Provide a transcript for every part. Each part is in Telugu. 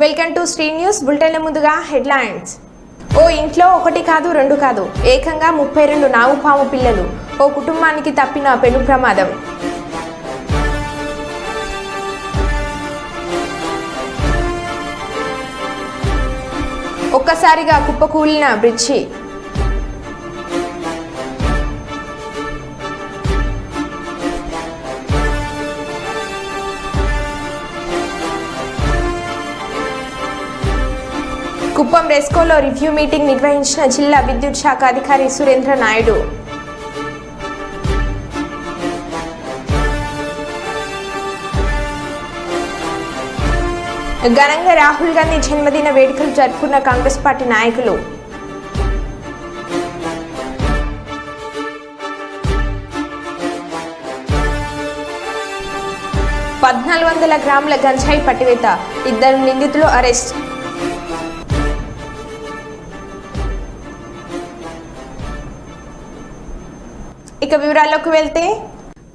వెల్కమ్ టు స్ట్రీ న్యూస్ బులెటిన్ల ముందుగా హెడ్లైన్స్. ఓ ఇంట్లో ఒకటి కాదు రెండు కాదు ఏకంగా 32 నాగుపాము పిల్లలు. ఓ కుటుంబానికి తప్పిన పెను ప్రమాదం. ఒక్కసారిగా కుప్పకూలిన బ్రిడ్జి. కుప్పం రెస్కోలో రివ్యూ మీటింగ్ నిర్వహించిన జిల్లా విద్యుత్ శాఖ అధికారి సురేంద్ర నాయుడు. ఘనంగా రాహుల్ గాంధీ జన్మదిన వేడుకలు జరుపుకున్న కాంగ్రెస్ పార్టీ నాయకులు. $1,400 గ్రాముల గంజాయి పట్టివేత, 2 నిందితులు అరెస్ట్. ఇక వివరాల్లోకి వెళ్తే,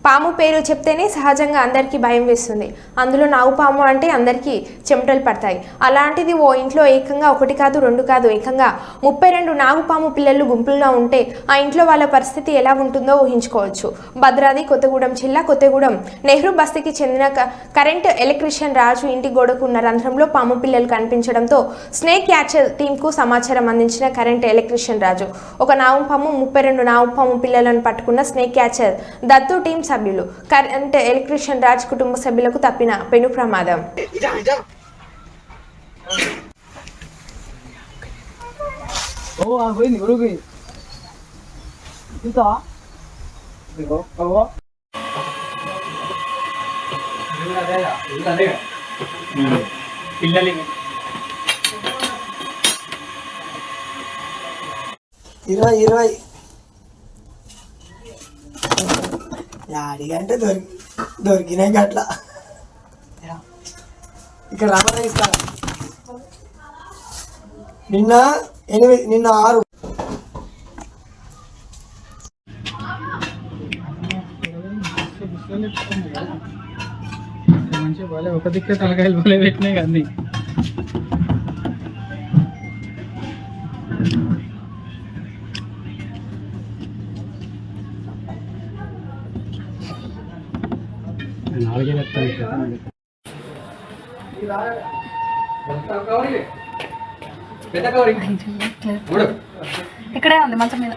పాము పేరు చెప్తేనే సహజంగా అందరికీ భయం వేస్తుంది. అందులో నాగుపాము అంటే అందరికీ చెమటలు పడతాయి. అలాంటిది ఓ ఇంట్లో ఏకంగా ఒకటి కాదు రెండు కాదు ఏకంగా 32 నాగుపాము పిల్లలు గుంపులుగా ఉంటే ఆ ఇంట్లో వాళ్ళ పరిస్థితి ఎలా ఉంటుందో ఊహించుకోవచ్చు. భద్రాద్రి కొత్తగూడెం జిల్లా కొత్తగూడెం నెహ్రూ బస్తీకి చెందిన కరెంట్ ఎలక్ట్రీషియన్ రాజు ఇంటి గోడకు ఉన్న రంధ్రంలో పాము పిల్లలు కనిపించడంతో స్నేక్ క్యాచర్ టీంకు సమాచారం అందించిన కరెంట్ ఎలక్ట్రీషియన్ రాజు ఒక నాగుపాము 32 నాగుపాము పిల్లలను పట్టుకున్న స్నేక్ క్యాచర్ దత్తు టీం సభ్యులు. కరెంట్ ఎలక్ట్రీషియన్ రాజ్ కుటుంబ సభ్యులకు తప్పిన పెను ప్రమాదం. ఇరవై యాడిగంటే దొరికినాయి అట్లా. ఇక్కడ రమణ ఇస్తా. నిన్న 8, నిన్న 6. మంచిగా బాలే ఒక దిక్కే తలకాయలు బాలే పెట్టినాయి కానీ ఇక్కడే ఉంది మంచం మీద.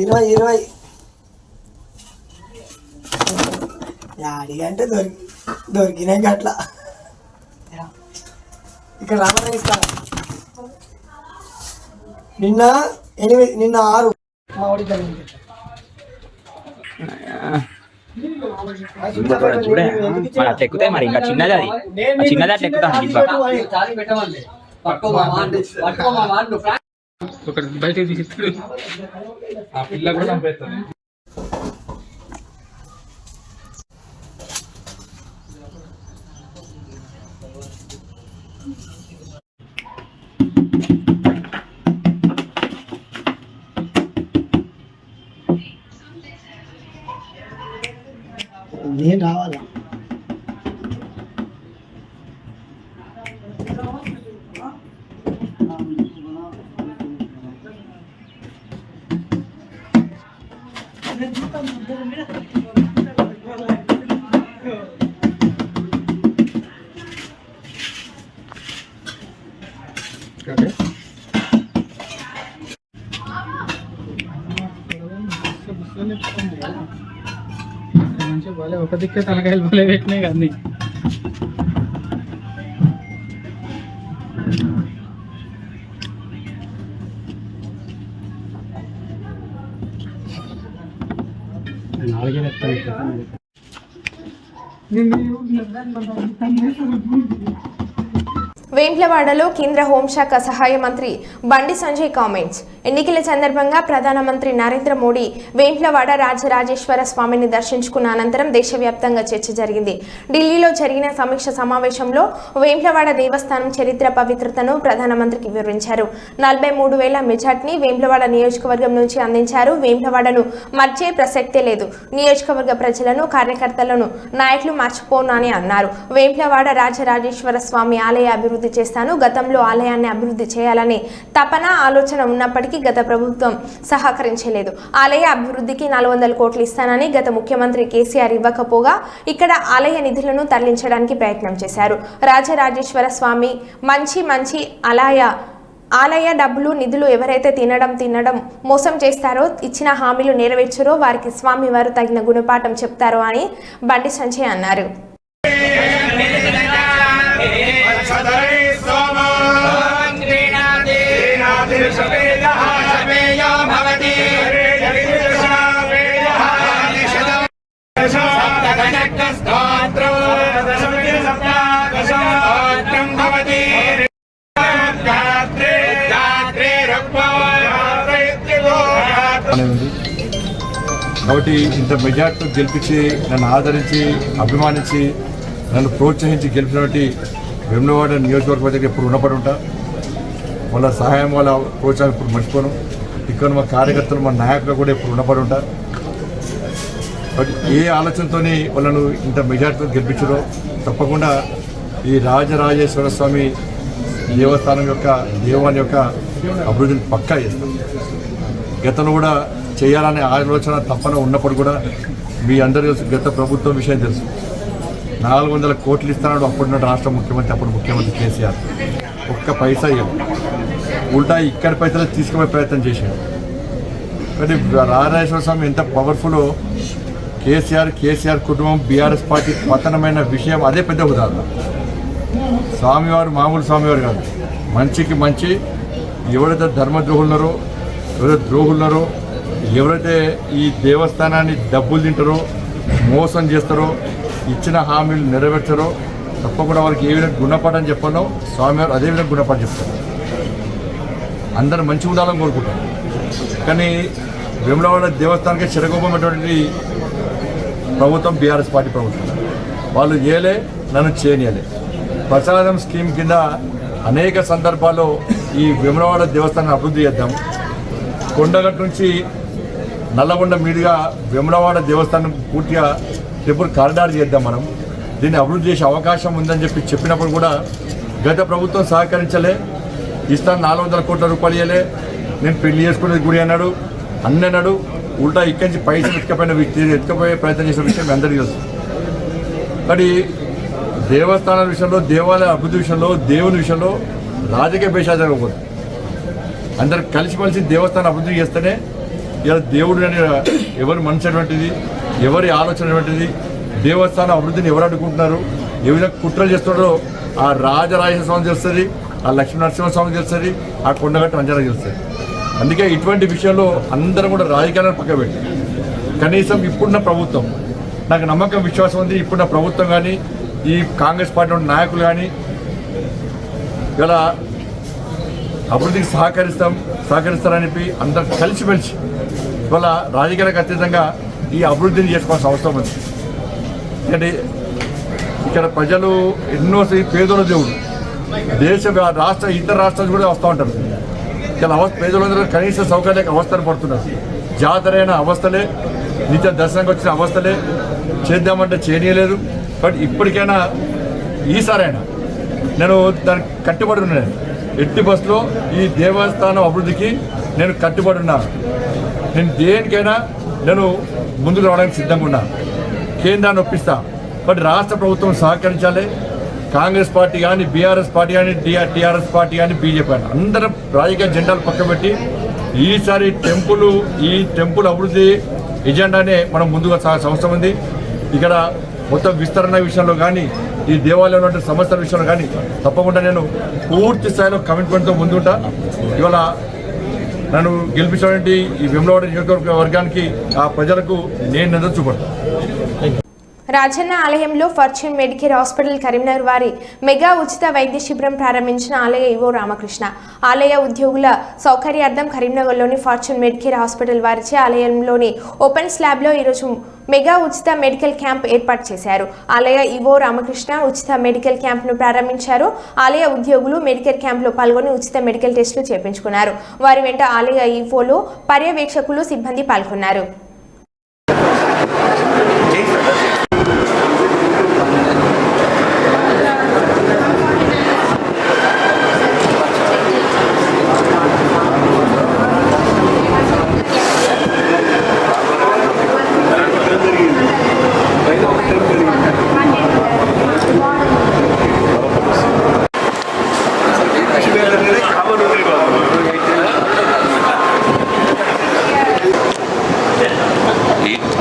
ఇరవై యాడిగంటే దొరికినాయి అట్లా. ఇక్కడ రమణ ఇస్తా. నిన్న 8, నిన్న 6. మా వాడి చూడే అట్లా ఎక్కుతాయి మరి. ఇంకా చిన్నది అది చిన్నది అట్లా ఎక్కుతాను. ఒకటి బయటకు తీస్తాడు ఆ పిల్ల కూడా చంపేస్తాను. నేను రావాలా? మంచిగా బాలే ఒక దిక్కే తలకాయలు బాలే పెట్టినాయి కానీ వేంప్లవాడలో కేంద్ర హోంశాఖ సహాయ మంత్రి బండి సంజయ్ కామెంట్స్. ఎన్నికల సందర్భంగా ప్రధానమంత్రి నరేంద్ర మోడీ వేంప్లవాడ రాజరాజేశ్వర స్వామిని దర్శించుకున్న అనంతరం దేశవ్యాప్తంగా చర్చ జరిగింది. ఢిల్లీలో జరిగిన సమీక్ష సమావేశంలో వేంప్లవాడ దేవస్థానం చరిత్ర పవిత్రతను ప్రధానమంత్రికి వివరించారు. 43,000 మెజార్టీని వేంప్లవాడ నియోజకవర్గం నుంచి అందించారు. వేంప్లవాడను మర్చే ప్రసక్తే లేదు. నియోజకవర్గ ప్రజలను, కార్యకర్తలను నాయకులు మర్చిపోనని అన్నారు. వేంప్లవాడ రాజరాజేశ్వర స్వామి ఆలయ అభివృద్ధి చేస్తాను. గతంలో ఆలయాన్ని అభివృద్ధి చేయాలనే తపన, ఆలోచన ఉన్నప్పటికీ గత ప్రభుత్వం సహకరించలేదు. ఆలయ అభివృద్ధికి 400 కోట్లు ఇస్తానని గత ముఖ్యమంత్రి కేసీఆర్ ఇవ్వకపోగా ఇక్కడ ఆలయ నిధులను తరలించడానికి ప్రయత్నం చేశారు. రాజరాజేశ్వర స్వామి మంచి ఆలయ డబ్బులు, నిధులు ఎవరైతే తినడం మోసం చేస్తారో, ఇచ్చిన హామీలు నెరవేర్చారో వారికి స్వామి వారు తగిన గుణపాఠం చెప్తారో అని బండి సంజయ్ అన్నారు. కాబట్టి ఇంత మెజార్టీ గెలిపించి నన్ను ఆదరించి అభిమానించి నన్ను ప్రోత్సహించి గెలిపినటువంటి వేములవాడ నియోజకవర్గ ప్రజలకు ఎప్పుడు రుణపడి ఉంటా. వాళ్ళ సహాయం, వాళ్ళ ప్రోత్సాహం ఇప్పుడు మర్చిపోను. ఇక్కడ మా కార్యకర్తలు, మా నాయకులు కూడా ఎప్పుడు రుణపడి ఉంటా. బట్ ఏ ఆలోచనతో వాళ్ళను ఇంత మెజార్టీతో గెలిపించారో తప్పకుండా ఈ రాజరాజేశ్వర స్వామి దేవస్థానం యొక్క దేవాన్ని యొక్క అభివృద్ధిని పక్కా చేస్తాం. గతంలో కూడా చేయాలనే ఆలోచన తప్పన ఉన్నప్పుడు కూడా మీ అందరూ తెలుసు, గత ప్రభుత్వం విషయం తెలుసు. 400 కోట్లు ఇస్తున్నాడు అప్పుడున్న రాష్ట్ర ముఖ్యమంత్రి, అప్పుడు ముఖ్యమంత్రి కేసీఆర్. ఒక్క పైసా ఇవ్వదు. ఉల్టా ఇక్కడ పైసలు తీసుకునే ప్రయత్నం చేశాడు. కానీ రాజరాజేశ్వర స్వామి ఎంత పవర్ఫుల్లో కేసీఆర్ కుటుంబం, బీఆర్ఎస్ పార్టీ పతనమైన విషయం అదే పెద్ద ఉదాహరణ. స్వామివారు మామూలు స్వామివారు కాదు. మంచికి మంచి. ఎవరైతే ధర్మద్రోహులున్నారో, ఎవరైతే ద్రోహులున్నారో, ఎవరైతే ఈ దేవస్థానాన్ని డబ్బులు తింటారో, మోసం చేస్తారో, ఇచ్చిన హామీలు నెరవేర్చారో తప్పకుండా వారికి ఏ విధంగా గుణపాఠం చెప్పాలో స్వామివారు అదే విధంగా గుణపాఠం చెప్తారు. అందరూ మంచి ఉండాలని కోరుకుంటారు. కానీ వేములవాడ దేవస్థానానికి చిరగోపమైనటువంటి ప్రభుత్వం బీఆర్ఎస్ పార్టీ ప్రభుత్వం. వాళ్ళు చేయలే, నన్ను చేయనియలే. ప్రసాదం స్కీమ్ కింద అనేక సందర్భాల్లో ఈ వేములవాడ దేవస్థానాన్ని అభివృద్ధి చేద్దాం. కొండగట్టు నుంచి నల్లగొండ మీదుగా వేములవాడ దేవస్థానం పూర్తిగా టెంపుల్ కారిడార్ చేద్దాం, మనం దీన్ని అభివృద్ధి చేసే అవకాశం ఉందని చెప్పినప్పుడు కూడా గత ప్రభుత్వం సహకరించలే. ఇస్తాను 400 కోట్ల రూపాయలు ఇవ్వలే. నేను పెళ్లి చేసుకునేది గుడి అన్నాడు, అన్నాడు. ఉల్టా ఇక్కడి నుంచి పైసలు ఎత్తుకపోయే ప్రయత్నం చేసిన విషయం అందరికీ తెలుసు. కానీ దేవస్థానాల విషయంలో, దేవాలయ అభివృద్ధి విషయంలో, దేవుని విషయంలో రాజకీయ భేషాలు జరగకూడదు. అందరు కలిసిమెలిసి దేవస్థానం అభివృద్ధి చేస్తేనే ఇలా దేవుడు అని ఎవరు మనసు అటువంటిది, ఎవరి ఆలోచన అటువంటిది, దేవస్థానం అభివృద్ధిని ఎవరు అడ్డుకుంటున్నారు, ఏ విధంగా కుట్రలు చేస్తున్నారో ఆ రాజరాజేశ్వర స్వామి తెలుస్తుంది, ఆ లక్ష్మీనరసింహస్వామి తెలుస్తుంది, ఆ కొండగట్టు అంజనా తెలుస్తుంది. అందుకే ఇటువంటి విషయంలో అందరం కూడా రాజకీయాలను పక్కబెట్టి కనీసం ఇప్పుడున్న ప్రభుత్వం, నాకు నమ్మకం, విశ్వాసం ఉంది, ఇప్పుడున్న ప్రభుత్వం కానీ ఈ కాంగ్రెస్ పార్టీ నాయకులు కానీ ఇలా అభివృద్ధికి సహకరిస్తారని చెప్పి అందరు కలిసిమెలిసి ఇవాళ రాజకీయాలకు అతీతంగా ఈ అభివృద్ధిని చేసుకోవాల్సిన అవసరం ఉంది. ఎందుకంటే ఇక్కడ ప్రజలు ఎన్నో పేదోళ్ళ దేవుడు, ఇతర రాష్ట్రాలు కూడా వస్తూ ఉంటారు. ఇలా పేదలందరూ కనీస సౌకర్యాలకు అవస్థలు పడుతున్నారు. జాతరైన అవస్థలే, నిత్య దర్శనంకి వచ్చిన అవస్థలే, చేద్దామంటే చేయనీయలేదు. బట్ ఇప్పటికైనా ఈసారైనా నేను దానికి కట్టుబడి ఉన్నాను. ఎట్టి బస్సులో ఈ దేవస్థానం అభివృద్ధికి నేను కట్టుబడి ఉన్నాను. నేను దేనికైనా నేను ముందుకు రావడానికి సిద్ధంగా ఉన్నాను. కేంద్రాన్ని ఒప్పిస్తా. బట్ రాష్ట్ర ప్రభుత్వం సహకరించాలి. కాంగ్రెస్ పార్టీ కానీ, బీఆర్ఎస్ పార్టీ కానీ, టీఆర్ఎస్ పార్టీ కానీ, బీజేపీ కానీ అందరం రాజకీయ జెండాలు పక్కబెట్టి ఈసారి ఈ టెంపుల్ అభివృద్ధి ఎజెండానే మనం ముందుగా అవసరం ఉంది. ఇక్కడ మొత్తం విస్తరణ విషయంలో కానీ, ఈ దేవాలయంలో ఉన్న సమస్యల విషయంలో కానీ తప్పకుండా నేను పూర్తి స్థాయిలో కమిట్మెంట్తో ముందుంటా. ఇవాళ నన్ను గెలిపించినటువంటి ఈ వేములవాడ నియోజకవర్గానికి ఆ ప్రజలకు నేను నిజం చూపడతాను. రాజన్న ఆలయంలో ఫార్చ్యూన్ మెడికేర్ హాస్పిటల్ కరీంనగర్ వారి మెగా ఉచిత వైద్య శిబిరం ప్రారంభించిన ఆలయ ఈవో రామకృష్ణ. ఆలయ ఉద్యోగుల సౌకర్యార్థం కరీంనగర్లోని ఫార్చ్యూన్ మెడికేర్ హాస్పిటల్ వారిచే ఆలయంలోని ఓపెన్ స్లాబ్లో ఈరోజు మెగా ఉచిత మెడికల్ క్యాంప్ ఏర్పాటు చేశారు. ఆలయ ఈవో రామకృష్ణ ఉచిత మెడికల్ క్యాంప్ను ప్రారంభించారు. ఆలయ ఉద్యోగులు మెడికల్ క్యాంప్లో పాల్గొని ఉచిత మెడికల్ టెస్టులు చేయించుకున్నారు. వారి వెంట ఆలయ ఈవోలు, పర్యవేక్షకులు, సిబ్బంది పాల్గొన్నారు.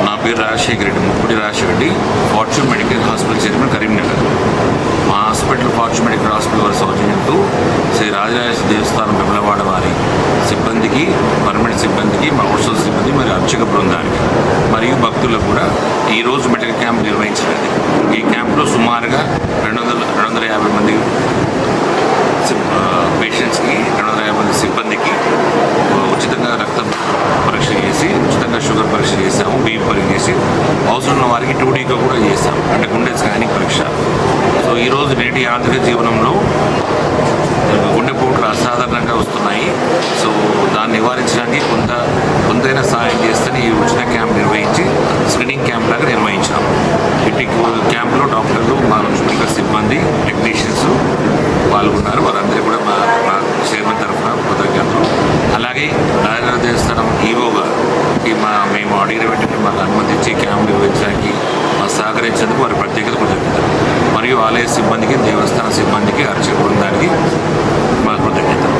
నా పేరు రాజశేఖర రెడ్డి, ముప్పుడి Rajasekhara Reddy, fortune medical hospital chairman Karimnagar. మా హాస్పిటల్ ఫార్చ్యూన్ మెడికల్ హాస్పిటల్ వారి సౌజన్యంతో శ్రీ రాజరాజ దేవస్థానం వెములవాడ వారి సిబ్బందికి, పర్మనెంట్ సిబ్బందికి, మా అవుట్సోర్స్ సిబ్బంది మరియు అర్చక బృందానికి మరియు భక్తులకు కూడా ఈరోజు మెడికల్ క్యాంప్ నిర్వహించినది. ఈ క్యాంప్లో సుమారుగా 250 మంది పేషెంట్స్కి, 250 మంది సిబ్బందికి ఉచితంగా రక్త పరీక్ష చేసి, ఉచితంగా షుగర్ పరీక్ష చేసాము, బీపీ పరీక్ష చేసి, అవసరం ఉన్న వారికి 2Dగా కూడా చేస్తాము, అంటే గుండె స్కానింగ్ పరీక్ష. సో ఈరోజు నేటి ఆర్థిక జీవనంలో గుండెపోట్లు అసాధారణంగా వస్తున్నాయి. సో దాన్ని నివారించడానికి కొంతైనా సహాయం చేస్తేనే ఈ ఉచిత క్యాంప్ నిర్వహించి స్క్రీనింగ్ క్యాంప్ లాగా నిర్వహించాము. ఇటు క్యాంప్లో డాక్టర్లు, మా మెడికల్ సిబ్బంది, టెక్నీషియన్స్ పాల్గొన్నారు. వారందరూ కూడా మా చైర్మన్ తరఫున కృతజ్ఞతలు. అలాగే రాజరాజ దేవస్థానం ఈవోగా మేము అడిగిన వెంటనే మాకు అనుమతించి క్యాంప్ నిర్వహించడానికి సహకరించేందుకు వారి ప్రత్యేకత కృతజ్ఞతలు. మరియు ఆలయ సిబ్బందికి, దేవస్థాన సిబ్బందికి, అర్చక బృందానికి మా కృతజ్ఞతలు.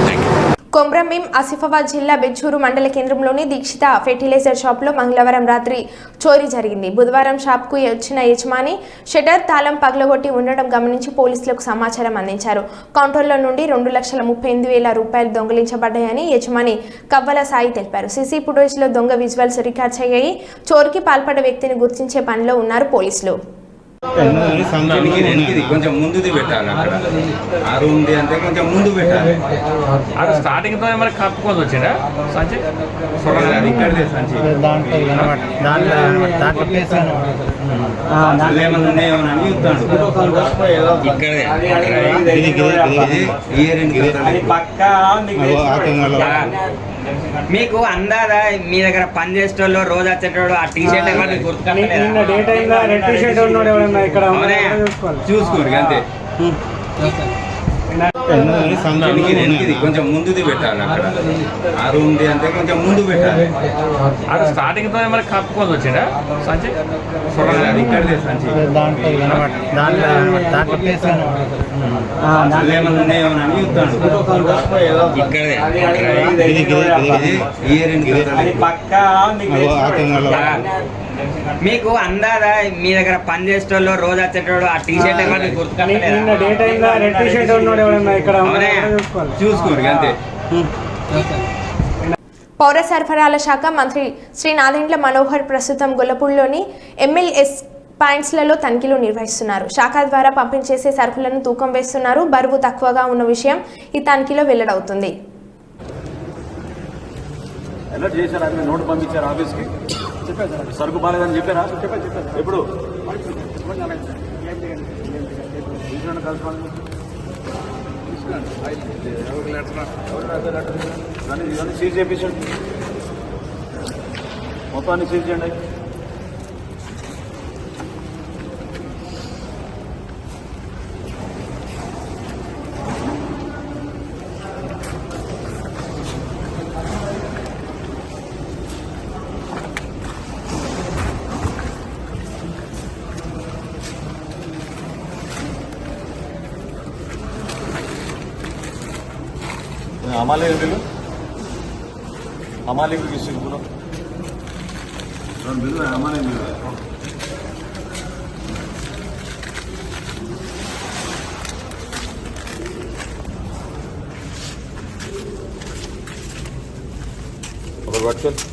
Thank you. కొమ్రంభీం ఆసిఫాబాద్ జిల్లా బెజ్జూరు మండల కేంద్రంలోని దీక్షిత ఫెర్టిలైజర్ షాప్లో మంగళవారం రాత్రి చోరీ జరిగింది. బుధవారం షాప్కు వచ్చిన యజమాని షటర్ తాళం పగలగొట్టి ఉండడం గమనించి పోలీసులకు సమాచారం అందించారు. కౌంటర్లో నుండి 2,38,000 రూపాయలు దొంగిలించబడ్డాయని యజమాని కవ్వల సాయి తెలిపారు. సీసీ ఫుటేజ్లో దొంగ విజువల్స్ రికార్డ్ అయ్యాయి. చోరీకి పాల్పడ్డ వ్యక్తిని గుర్తించే పనిలో ఉన్నారు పోలీసులు. కొంచెం ముందుది పెట్టాలి, అక్కడ ఆ రూమ్ అంటే కొంచెం ముందు పెట్టాలి. అది స్టార్టింగ్ తో మరి కప్పుకొని వచ్చిందా సంచి? ఇక్కడదే సంచి, ఏమన్నా ఉన్నాయేమోనని చూస్తాడు. మీకు అందాదా మీ దగ్గర పని చేసేటోళ్ళు, రోజు వచ్చేటోడు ఆ టీ షర్ట్ చూసుకోరు అంతే. కొంచెం ముందుది పెట్టాలి, అక్కడ ఆ రూమ్ అంటే కొంచెం ముందు పెట్టాలి. అది స్టార్టింగ్ తో మరి కప్పుకొని వచ్చిందా సంచి? ఇక్కడదే సంచి, ఏమన్నా ఉన్నాయేమోనని చూస్తాడు. మీకు అందాదా మీ దగ్గర పని చేసేటోళ్ళు, రోజు వచ్చేటోడు ఆ టీ షర్ట్ చూసుకోరు అంతే. పౌర సరఫరాల శాఖ మంత్రి శ్రీ నాదెండ్ల మనోహర్ ప్రస్తుతం గొల్లపూడిలోని MLS పాయింట్స్లలో తనిఖీలు నిర్వహిస్తున్నారు. శాఖ ద్వారా పంపిణీ చేసే సరుకులను తూకం వేస్తున్నారు. బరువు తక్కువగా ఉన్న విషయం ఈ తనిఖీలో వెల్లడవుతుంది. నోటు పంపించారు ఆఫీస్కి, సరుకు బాగాలేదని చెప్పారా? ఎప్పుడు ఇవన్నీ సీజ్ చేయించండి, మొత్తాన్ని సీజ్ చేయండి. हमारे हमारे किसी को हमारे పట్టుకెళ్ళి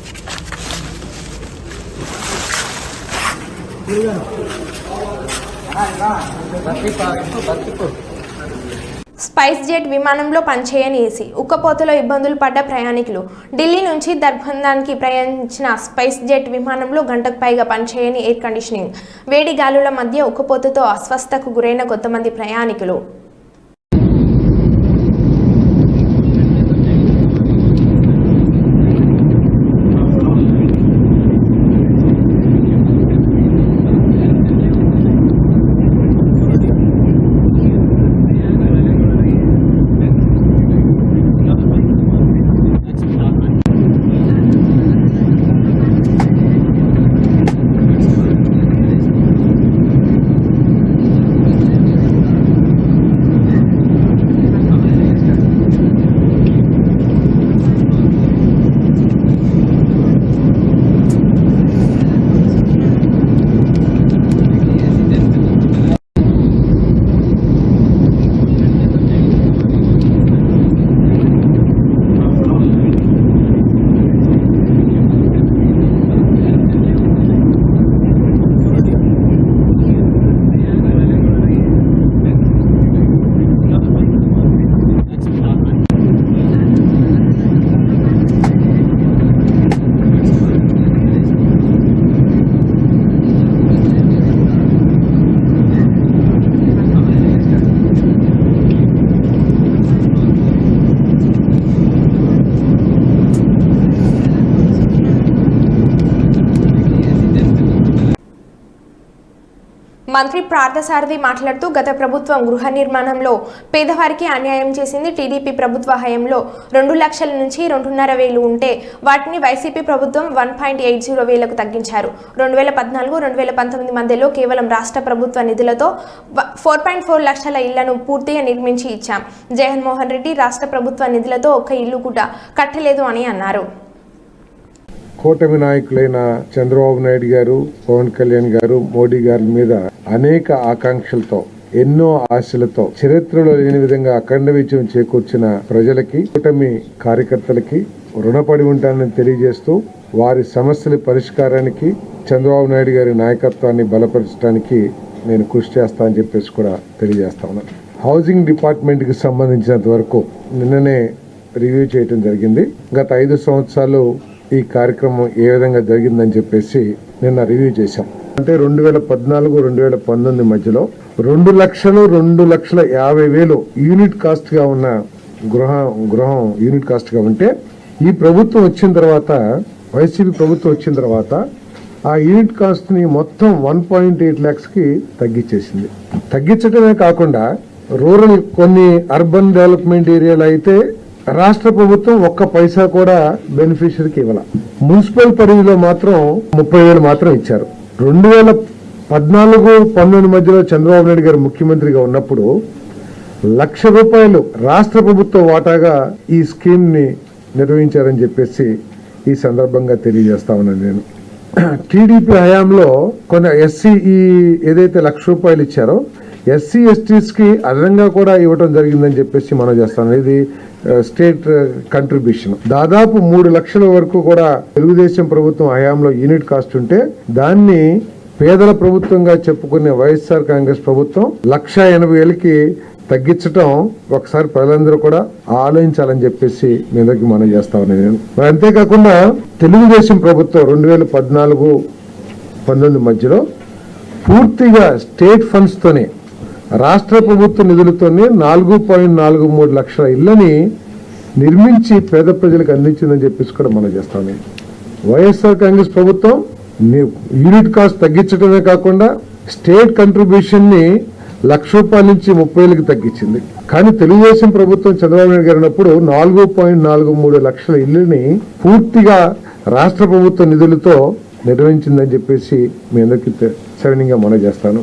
స్పైస్ జెట్ విమానంలో పనిచేయని ఏసీ, ఉక్కపోతలో ఇబ్బందులు పడ్డ ప్రయాణికులు. ఢిల్లీ నుంచి దర్భంగానికి ప్రయాణించిన స్పైస్ జెట్ విమానంలో గంటకు పైగా పనిచేయని ఎయిర్ కండిషనింగ్, వేడి గాలుల మధ్య ఉక్కపోతతో అస్వస్థతకు గురైన కొంతమంది ప్రయాణికులు. మంత్రి పార్థసారథి మాట్లాడుతూ గత ప్రభుత్వం గృహ నిర్మాణంలో పేదవారికి అన్యాయం చేసింది. టీడీపీ ప్రభుత్వ హయాంలో 2 లక్షల నుంచి 2.5 ఉంటే వాటిని వైసీపీ ప్రభుత్వం 1.80 తగ్గించారు. 2014-2019 మధ్యలో కేవలం రాష్ట్ర ప్రభుత్వ నిధులతో 4.4 లక్షల ఇళ్లను పూర్తిగా నిర్మించి ఇచ్చాం. జగన్మోహన్ రెడ్డి రాష్ట్ర ప్రభుత్వ నిధులతో ఒక్క ఇల్లు కూడా కట్టలేదు అని అన్నారు. కూటమి నాయకులైన చంద్రబాబు నాయుడు గారు, పవన్ కళ్యాణ్ గారు, మోడీ గారి మీద అనేక ఆకాంక్షలతో, ఎన్నో ఆశలతో, చరిత్రలో లేని విధంగా అఖండ విజయం చేకూర్చిన ప్రజలకి, కూటమి కార్యకర్తలకి రుణపడి ఉంటానని తెలియజేస్తూ వారి సమస్యల పరిష్కారానికి చంద్రబాబు నాయుడు గారి నాయకత్వాన్ని బలపరచడానికి నేను కృషి చేస్తా అని చెప్పేసి కూడా తెలియజేస్తా ఉన్నాను. హౌసింగ్ డిపార్ట్మెంట్ కి సంబంధించినంత వరకు నిన్ననే రివ్యూ చేయడం జరిగింది. గత 5 సంవత్సరాలు ఈ కార్యక్రమం ఏ విధంగా జరిగిందని చెప్పేసి నిన్న రివ్యూ చేశాం. అంటే 2014-2019 మధ్యలో 2,50,000 యూనిట్ కాస్ట్ గా ఉన్న గృహం యూనిట్ కాస్ట్ గా ఉంటే ఈ ప్రభుత్వం వచ్చిన తర్వాత, వైసీపీ ప్రభుత్వం వచ్చిన తర్వాత ఆ యూనిట్ కాస్ట్ ని మొత్తం 1.8 lakhs కి తగ్గించేసింది. తగ్గించడమే కాకుండా రూరల్ కొన్ని అర్బన్ డెవలప్మెంట్ ఏరియాలు అయితే రాష్ట్ర ప్రభుత్వం ఒక్క పైసా కూడా బెనిఫిషరీకి ఇవ్వాల. మున్సిపల్ పరిధిలో మాత్రం 30,000 మాత్రం ఇచ్చారు. 2014-19 మధ్యలో చంద్రబాబు నాయుడు గారు ముఖ్యమంత్రిగా ఉన్నప్పుడు ₹1,00,000 రాష్ట్ర ప్రభుత్వ వాటాగా ఈ స్కీమ్ ని నిర్వహించారని చెప్పేసి ఈ సందర్భంగా తెలియజేస్తా ఉన్నాను. నేను టీడీపీ హయాంలో కొన్ని ఎస్సీ ఏదైతే ₹1,00,000 ఇచ్చారో ఎస్సీ ఎస్టీస్ కి అదనంగా కూడా ఇవ్వడం జరిగిందని చెప్పేసి మనం చేస్తాం. ఇది స్టేట్ కంట్రిబ్యూషన్ దాదాపు 3 లక్షల వరకు కూడా తెలుగుదేశం ప్రభుత్వం హయాంలో యూనిట్ కాస్ట్ ఉంటే దాన్ని పేదల ప్రభుత్వంగా చెప్పుకునే వైఎస్ఆర్ కాంగ్రెస్ ప్రభుత్వం 1,80,000కి తగ్గించడం ఒకసారి ప్రజలందరూ కూడా ఆలోచించాలని చెప్పేసి మీ దగ్గరికి మనం చేస్తా ఉన్నాను నేను. మరి అంతేకాకుండా తెలుగుదేశం ప్రభుత్వం 2014-19 మధ్యలో పూర్తిగా స్టేట్ ఫండ్స్ తోనే, రాష్ట్ర ప్రభుత్వ నిధులతోనే 4.43 లక్షల ఇళ్లని నిర్మించి పేద ప్రజలకు అందించిందని చెప్పేసి కూడా మనం చేస్తాం. వైఎస్ఆర్ కాంగ్రెస్ ప్రభుత్వం యూనిట్ కాస్ట్ తగ్గించడమే కాకుండా స్టేట్ కంట్రిబ్యూషన్ ని ₹1,00,000 నుంచి 30,000కి తగ్గించింది. కానీ తెలుగుదేశం ప్రభుత్వం చంద్రబాబు నాయుడు గారు ఉన్నప్పుడు 4.43 లక్షల ఇళ్లని పూర్తిగా రాష్ట్ర ప్రభుత్వ నిధులతో నిర్వహించిందని చెప్పేసి మీ అందరికీ సవినీయంగా మనం చేస్తాను.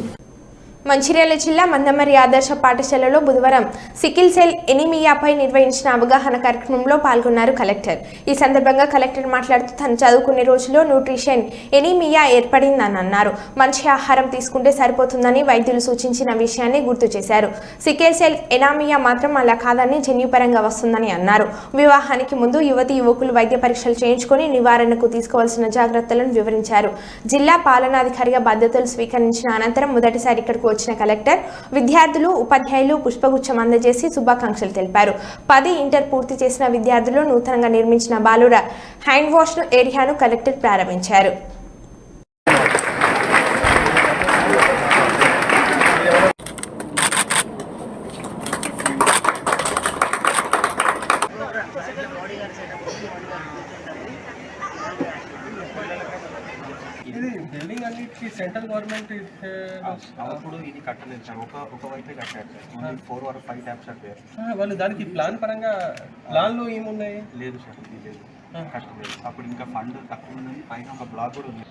మంచిర్యాల జిల్లా మందమరి ఆదర్శ పాఠశాలలో బుధవారం సికిల్ సెల్ ఎనీమియాపై నిర్వహించిన అవగాహన కార్యక్రమంలో పాల్గొన్నారు కలెక్టర్. ఈ సందర్భంగా కలెక్టర్ మాట్లాడుతూ తను చదువుకునే రోజుల్లో న్యూట్రిషన్ ఎనీమియా ఏర్పడిందని అన్నారు. మంచి ఆహారం తీసుకుంటే సరిపోతుందని వైద్యులు సూచించిన విషయాన్ని గుర్తు చేశారు. సికిల్ సెల్ ఎనీమియా మాత్రం అలా కాదని జన్యుపరంగా వస్తుందని అన్నారు. వివాహానికి ముందు యువతి యువకులు వైద్య పరీక్షలు చేయించుకొని నివారణకు తీసుకోవాల్సిన జాగ్రత్తలను వివరించారు. జిల్లా పాలనాధికారిగా బాధ్యతలు స్వీకరించిన అనంతరం మొదటిసారి ఇక్కడకు వచ్చిన కలెక్టర్ విద్యార్థులు ఉపాధ్యాయులు పుష్పగుచ్చం అందజేసి శుభాకాంక్షలు తెలిపారు. 10 ఇంటర్ పూర్తి చేసిన విద్యార్థులు నూతనంగా నిర్మించిన బాలుర హ్యాండ్ వాష్ ఏరియాను కలెక్టర్ ప్రారంభించారు. సెంట్రల్ గవర్నమెంట్ అప్పుడు ఇది కట్టలేదు సార్, ఒక వైపే కట్టారు సార్. 4 or 5 ట్యాప్స్ కట్టారు. వాళ్ళు దానికి ప్లాన్ పరంగా ప్లాన్లో ఏమున్నాయి? లేదు సార్, ఇది లేదు, కట్టలేదు. అప్పుడు ఇంకా ఫండ్ తక్కువ ఉంది, పైన ఒక బ్లాక్ కూడా ఉంది.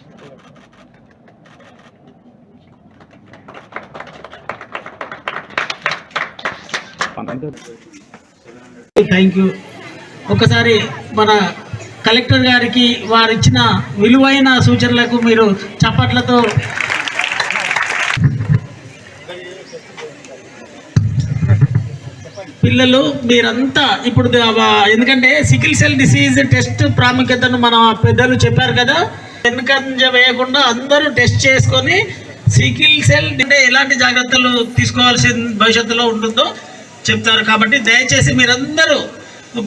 Thank you. ఒకసారి మన కలెక్టర్ గారికి వారు ఇచ్చిన విలువైన సూచనలకు మీరు చప్పట్లతో పిల్లలు మీరంతా ఇప్పుడు ఎందుకంటే సికిల్ సెల్ డిసీజ్ టెస్ట్ ప్రాముఖ్యతను మన పెద్దలు చెప్పారు కదా, వెనుకంజ వేయకుండా అందరూ టెస్ట్ చేసుకొని సికిల్ సెల్ అంటే ఎలాంటి జాగ్రత్తలు తీసుకోవాల్సిన భవిష్యత్తులో ఉంటుందో చెప్తారు. కాబట్టి దయచేసి మీరందరూ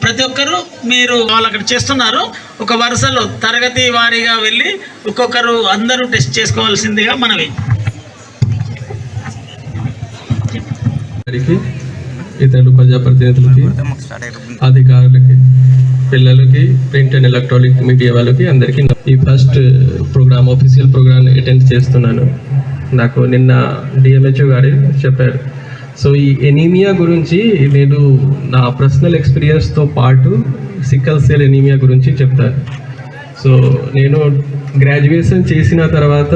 ప్రతి ఒక్కరు మీరు వాళ్ళు అక్కడ చేస్తున్నారు, ఒక వరుసలో తరగతి వారీగా వెళ్ళి ఒక్కొక్కరు అందరూ టెస్ట్ చేసుకోవాల్సిందిగా మనవి. ఇతరులు ప్రజాప్రతినిధులకి, అధికారులకి, పిల్లలకి, ప్రింట్ అండ్ ఎలక్ట్రానిక్ మీడియా వాళ్ళకి అందరికీ ఈ first programme official programme attend చేస్తున్నాను. నాకు నిన్న డిఎంహెచ్ఓ గారు చెప్పారు. సో ఈ ఎనీమియా గురించి నేను నా పర్సనల్ ఎక్స్పీరియన్స్తో పాటు సిక్కల్ సెల్ ఎనీమియా గురించి చెప్తాను. సో నేను గ్రాడ్యుయేషన్ చేసిన తర్వాత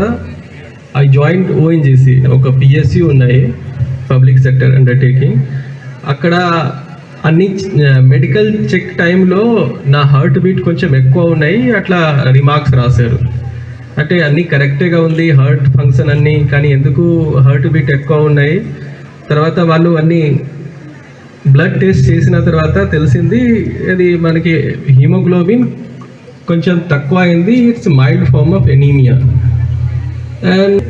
ఐ జాయింట్ ఓఎన్జీసీ, ఒక పిఎస్సి ఉన్నాయి, పబ్లిక్ సెక్టర్ అండర్టేకింగ్. అక్కడ అన్ని మెడికల్ చెక్ టైంలో నా హార్ట్ బీట్ కొంచెం ఎక్కువ ఉన్నాయి, అట్లా రిమార్క్స్ రాశారు. అంటే అన్నీ కరెక్ట్గా ఉంది, హార్ట్ ఫంక్షన్ అన్నీ, కానీ ఎందుకు హార్ట్ బీట్ ఎక్కువ ఉన్నాయి. తర్వాత వాళ్ళు అన్ని బ్లడ్ టెస్ట్ చేసిన తర్వాత తెలిసింది అది మనకి హిమోగ్లోబిన్ కొంచెం తక్కువ అయింది, it's mild form of anaemia. And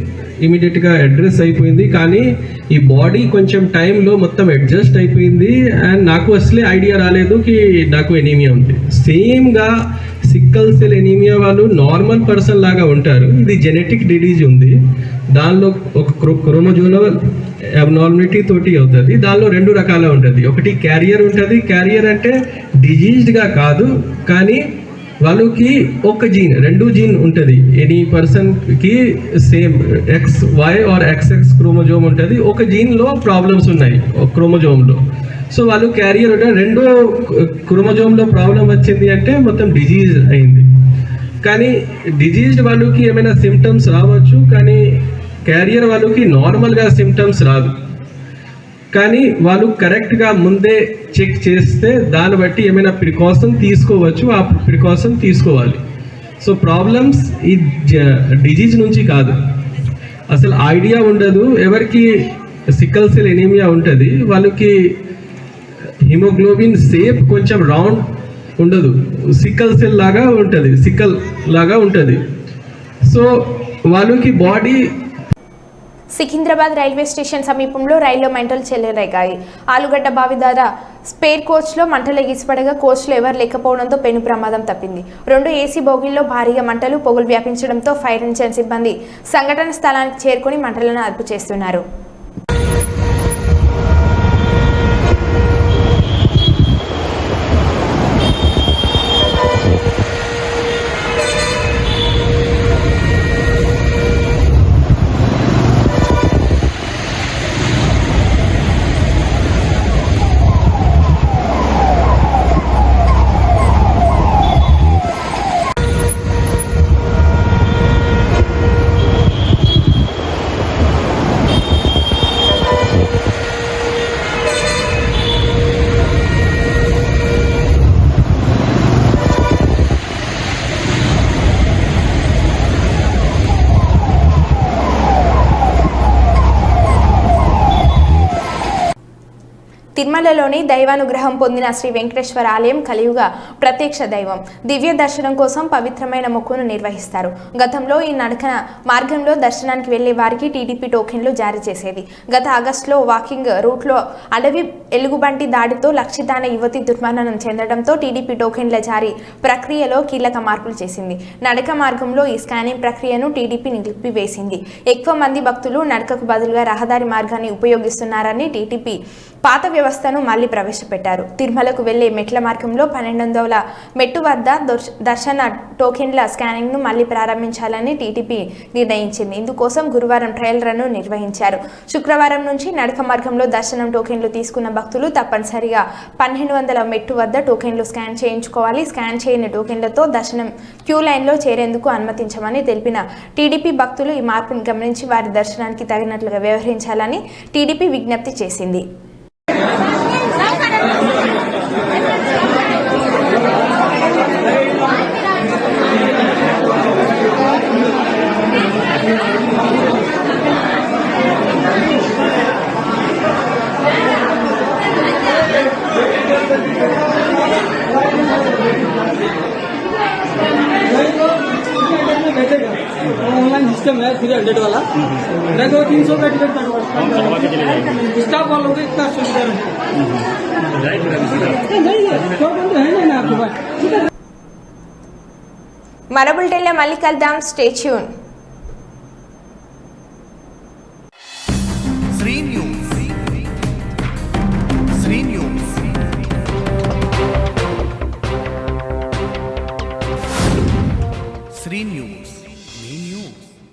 ఇమీడియట్గా అడ్రస్ అయిపోయింది, కానీ ఈ బాడీ కొంచెం టైంలో మొత్తం అడ్జస్ట్ అయిపోయింది. అండ్ నాకు అసలే ఐడియా రాలేదు కి నాకు ఎనీమియా ఉంది. సేమ్గా సిక్కల్ సెల్ ఎనీమియా వాళ్ళు నార్మల్ పర్సన్ లాగా ఉంటారు, ఇది జెనెటిక్ డిడీజ్ ఉంది, దానిలో ఒక క్రోమోజోనల్ అబ్నార్మాలిటీ తోటి అవుతుంది. దానిలో 2 రకాల ఉంటుంది, ఒకటి క్యారియర్ ఉంటుంది. క్యారియర్ అంటే డిజీజ్డ్గా కాదు, కానీ వాళ్ళకి ఒక జీన్, 2 జీన్ ఉంటుంది. ఎనీ పర్సన్కి same XY or XX chromosome ఉంటుంది, ఒక జీన్లో ప్రాబ్లమ్స్ ఉన్నాయి క్రోమోజోమ్లో. సో వాళ్ళు క్యారియర్ ఉంటారు, 2 క్రోమోజోమ్లో ప్రాబ్లం వచ్చింది అంటే మొత్తం డిజీజ్ అయింది. కానీ డిజీజ్డ్ వాళ్ళకి ఏమైనా సిమ్టమ్స్ రావచ్చు, కానీ క్యారియర్ వాళ్ళకి నార్మల్గా సిమ్టమ్స్ రాదు. కానీ వాళ్ళు కరెక్ట్గా ముందే చెక్ చేస్తే దాన్ని బట్టి ఏమైనా ప్రికాషన్ తీసుకోవచ్చు, ఆ ప్రికాషన్ తీసుకోవాలి. సో ప్రాబ్లమ్స్ ఈ డిజీజ్ నుంచి కాదు, అసలు ఐడియా ఉండదు. ఎవరికి సిక్కల్ సెల్ ఎనీమియా ఉంటుంది వాళ్ళకి హిమోగ్లోబిన్ షేప్ కొంచెం రౌండ్ ఉండదు, సిక్కల్ సెల్ లాగా ఉంటుంది, సిక్కల్ లాగా ఉంటుంది. సో వాళ్ళకి బాడీ. సికింద్రాబాద్ రైల్వే స్టేషన్ సమీపంలో రైల్లో మంటలు చెలరేగాయి. ఆలుగడ్డ బావి ద్వారా స్పేర్ కోచ్లో మంటలు ఎగిసిపడగా కోచ్లో ఎవరు లేకపోవడంతో పెను ప్రమాదం తప్పింది. 2 ఏసీ బోగీల్లో భారీగా మంటలు పొగలు వ్యాపించడంతో ఫైర్ ఇంజిన్ సిబ్బంది సంఘటన స్థలానికి చేరుకుని మంటలను అదుపు చేస్తున్నారు. తిరుమలలోని దైవానుగ్రహం పొందిన శ్రీ వెంకటేశ్వర ఆలయం కలియుగ ప్రత్యక్ష దైవం. దివ్య దర్శనం కోసం పవిత్రమైన మొక్కును నిర్వహిస్తారు. గతంలో ఈ నడక మార్గంలో దర్శనానికి వెళ్లే వారికి టీడీపీ టోకెన్లు జారీ చేసేది. గత ఆగస్టులో వాకింగ్ రూట్లో అడవి ఎలుగుబంటి దాడితో లక్షితాన యువతి దుర్మరణం చెందడంతో టీడీపీ టోకెన్ల జారీ ప్రక్రియలో కీలక మార్పులు చేసింది. నడక మార్గంలో ఈ స్కానింగ్ ప్రక్రియను టీడీపీ నిలిపివేసింది. ఎక్కువ మంది భక్తులు నడకకు బదులుగా రహదారి మార్గాన్ని ఉపయోగిస్తున్నారని టీడీపీ పాత వ్యవస్థను మళ్లీ ప్రవేశపెట్టారు. తిరుమలకు వెళ్లే మెట్ల మార్గంలో 1200 మెట్టు వద్ద దర్శన టోకెన్ల స్కానింగ్ను మళ్లీ ప్రారంభించాలని టీటీపీ నిర్ణయించింది. ఇందుకోసం గురువారం ట్రయల్ రన్ను నిర్వహించారు. శుక్రవారం నుంచి నడక మార్గంలో దర్శనం టోకెన్లు తీసుకున్న భక్తులు తప్పనిసరిగా 1200 మెట్టు వద్ద టోకెన్లు స్కాన్ చేయించుకోవాలి. స్కాన్ చేయని టోకెన్లతో దర్శనం క్యూ లైన్లో చేరేందుకు అనుమతించమని తెలిపిన టీడీపీ భక్తులు ఈ మార్పును గమనించి వారి దర్శనానికి తగినట్లుగా వ్యవహరించాలని టీడీపీ విజ్ఞప్తి చేసింది. ऑनलाइन सिस्टम है 300 वाला, मैं तो 300 का टिकट कटवा स्टाफ वालों को इतना सुविधा మరో బులెటిన్లో మళ్ళీ కలుద్దాం. Stay tune.